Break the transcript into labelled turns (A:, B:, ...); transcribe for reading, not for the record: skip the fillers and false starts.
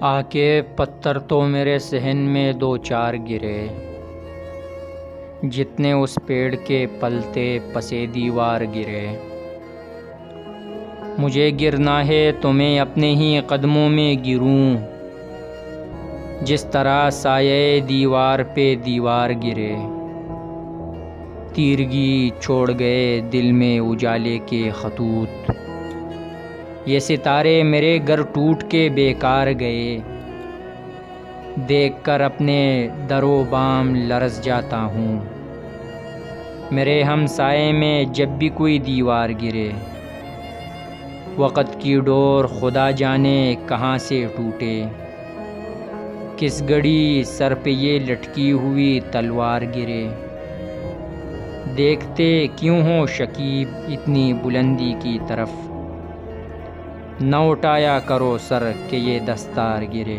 A: آ کے پتھر تو میرے صحن میں دو چار گرے، جتنے اس پیڑ کے پلتے پسے دیوار گرے۔ مجھے گرنا ہے تو میں اپنے ہی قدموں میں گروں، جس طرح سایہ دیوار پہ دیوار گرے۔ تیرگی چھوڑ گئے دل میں اجالے کے خطوط، یہ ستارے میرے گھر ٹوٹ کے بیکار گئے۔ دیکھ کر اپنے در و بام لرز جاتا ہوں، میرے ہمسائے میں جب بھی کوئی دیوار گرے۔ وقت کی ڈور خدا جانے کہاں سے ٹوٹے، کس گھڑی سر پہ یہ لٹکی ہوئی تلوار گرے۔ دیکھتے کیوں ہو شکیب اتنی بلندی کی طرف، نہ اٹھایا کرو سر کہ یہ دستار گرے۔